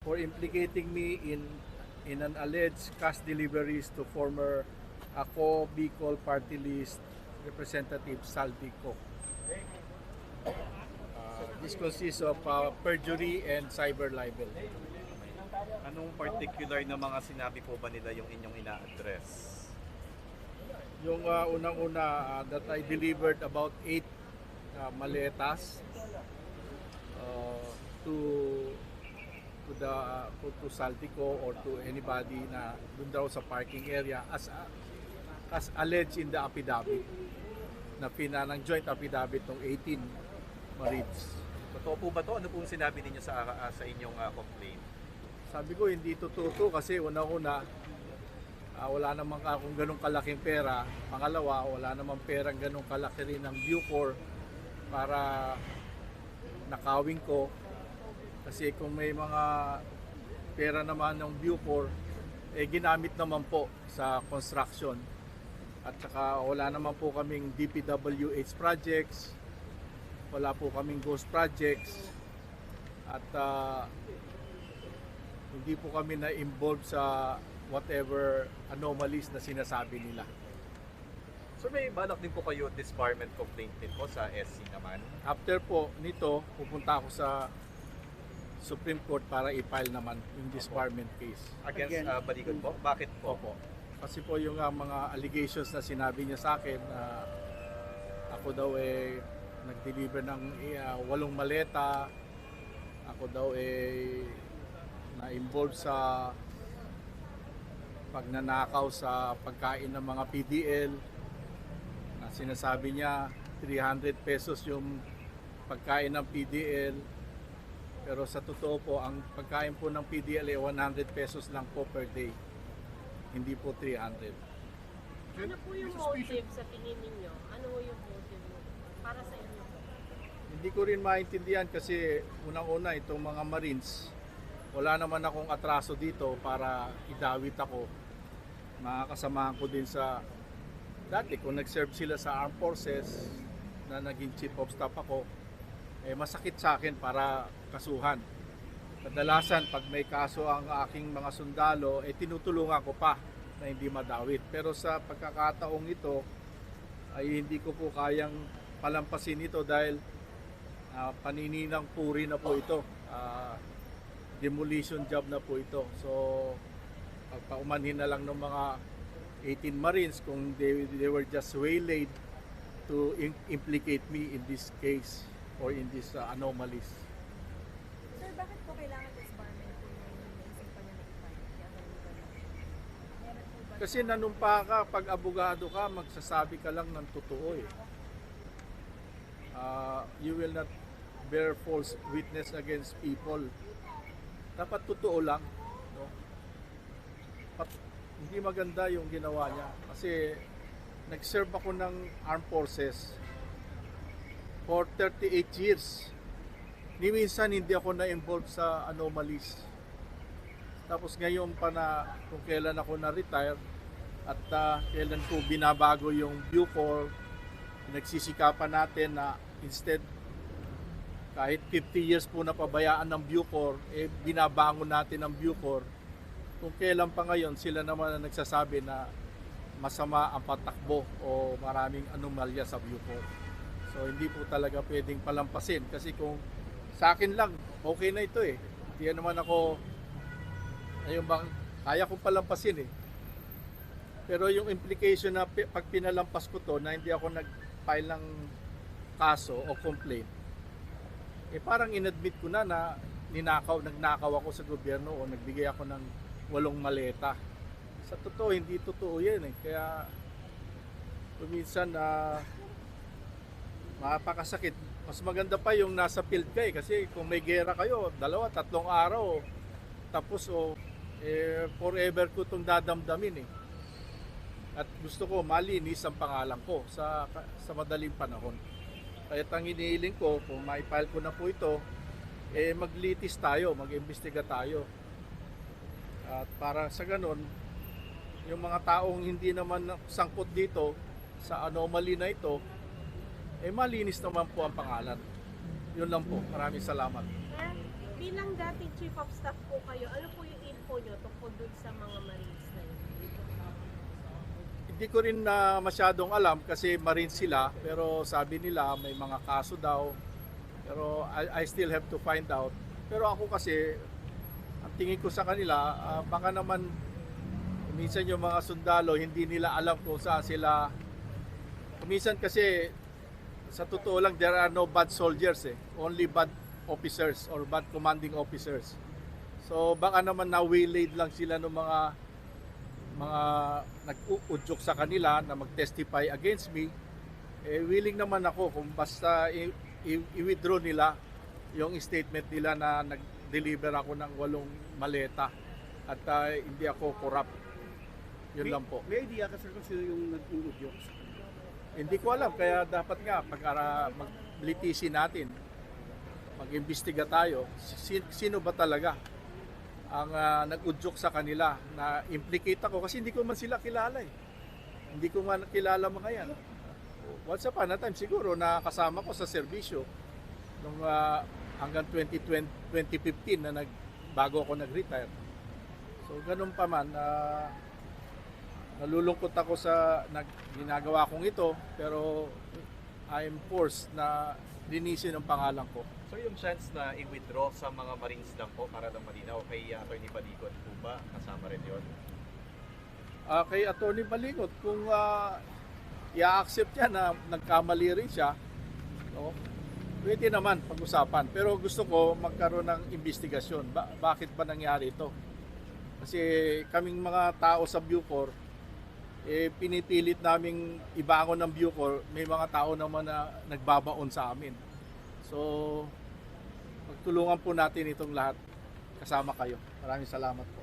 for implicating me in an alleged cash deliveries to former Ako Bicol Party List Representative Saldico. This consists of perjury and cyber libel. Anong particular na mga sinabi po ba nila yung inyong ina-address? Yung unang-una that I delivered about 8 maletas to Saldico or to anybody na dun daw sa parking area as alleged in the affidavit na ng joint affidavit ng 18 Marines. Totoo po ba to? Ano pong sinabi ninyo sa inyong complaint? Sabi ko hindi totoo kasi unang-una wala namang akong ganong kalaking pera. Pangalawa, wala namang perang ganong kalaki rin ng Bucor para nakawin ko. Kasi kung may mga pera naman ng Bucor, ginamit naman po sa construction. At saka wala naman po kaming DPWH projects, wala po kaming ghost projects, at hindi po kami na-involved sa whatever anomalies na sinasabi nila. So may balak din po kayo disbarment complaint din po sa SC naman? After po nito, pupunta ako sa Supreme Court para i-file naman yung disbarment case. Against Baligon po? Bakit po? Opo. Kasi po yung mga allegations na sinabi niya sa akin na ako daw nag-deliver ng 8 maleta, ako daw na-involved sa pagnanakaw sa pagkain ng mga PDL, na sinasabi niya 300 pesos yung pagkain ng PDL, pero sa totoo po ang pagkain po ng PDL 100 pesos lang po per day, hindi po 300. Ano po yung motive sa tingin ninyo? Ano yung motive mo para sa inyo? Hindi ko rin maintindihan kasi unang-una itong mga Marines, wala naman akong atraso dito para idawit ako. Mga kasamahan ko din sa dati kung nag-serve sila sa armed forces na naging chief of staff ako, masakit sa akin para kasuhan. Kadalasan pag may kaso ang aking mga sundalo, tinutulungan ko pa na hindi madawit. Pero sa pagkakataong ito ay hindi ko po kayang palampasin ito dahil panininang puri na po ito. Demolition job na po ito. So pagpaumanhin na lang ng mga 18 Marines kung they were just waylaid to implicate me in this case or in this anomalies. Sir, bakit po kailangan disbarment kung may naisip pa niya na Kasi nanumpa ka, pag abogado ka, magsasabi ka lang ng totoo . You will not bear false witness against people. Dapat totoo lang. No? Hindi maganda yung ginawa niya. Kasi nag-serve ako ng armed forces for 38 years. Ni minsan hindi ako na-involved sa anomalies. Tapos ngayon pa na kung kailan ako na-retire at kailan ko binabago yung Bucor, nagsisikapan natin na instead kahit 50 years po na pabayaan ng Bucor, binabangon natin ang Bucor. Kung kailan pa ngayon sila naman ang nagsasabi na masama ang patakbo o maraming anomalya sa Bucor. So hindi po talaga pwedeng palampasin kasi kung sa akin lang, okay na ito . Hindi naman ako, kaya kong palampasin . Pero yung implication na pag pinalampas ko to na hindi ako nag-file ng kaso o complaint, parang inadmit ko na nagnakaw ako sa gobyerno o nagbigay ako ng 8 maleta. Sa totoo, hindi totoo yan . Kaya minsan mapakasakit. Mas maganda pa yung nasa field ka kasi kung may gera kayo, 2-3 araw, tapos forever ko itong dadamdamin . At gusto ko malinis ang pangalan ko sa madaling panahon. Kaya ang hinihiling ko, kung ma-file ko na po ito, maglitis tayo, mag-imbestiga tayo. At para sa ganun, yung mga taong hindi naman sangkot dito sa anomaly na ito, malinis naman po ang pangalan. Yun lang po. Maraming salamat. Sir, Bilang dating chief of staff po kayo, ano po yung info nyo tungkol dun sa mga Marines na yun? Hindi ko rin na masyadong alam kasi Marine sila, pero sabi nila may mga kaso daw. Pero I still have to find out. Pero ako kasi, ang tingin ko sa kanila, baka naman minsan yung mga sundalo hindi nila alam kung saan sila. Minsan kasi sa totoo lang, there are no bad soldiers eh. Only bad officers or bad commanding officers. So baka naman na-waylaid lang sila ng mga nag-uudyok sa kanila na mag-testify against me. Willing naman ako kung basta i-withdraw nila yung statement nila na nag-deliver ako ng 8 maleta at hindi ako corrupt. Yun lang po. May idea ka sir kung sino yung nag-uudyok? Hindi ko alam, kaya dapat nga maglitisin natin, mag-imbestiga tayo, sino ba talaga ang nag-udyok sa kanila na implicate ako kasi hindi ko man sila kilala eh. Hindi ko man kilala mga yan. Once upon a time siguro nakasama ko sa serbisyo nung hanggang 2015 na bago ako nag-retire. So ganun pa man, nalulungkot ako sa ginagawa kong ito, pero I'm forced na linisin ang pangalan ko. So yung chance na i-withdraw sa mga Marines lang po para lang malinaw kay Atty. Baligot po ba kasama rin yun? Kay Atty. Baligot, kung i-accept niya na nagkamali rin siya, no, pwede naman pag-usapan. Pero gusto ko magkaroon ng investigasyon. Bakit ba nangyari ito? Kasi kaming mga tao sa Bucor, pinipilit naming ibangon ng Bucor, may mga tao naman na nagbabaon sa amin. So, pagtulungan po natin itong lahat. Kasama kayo. Maraming salamat po.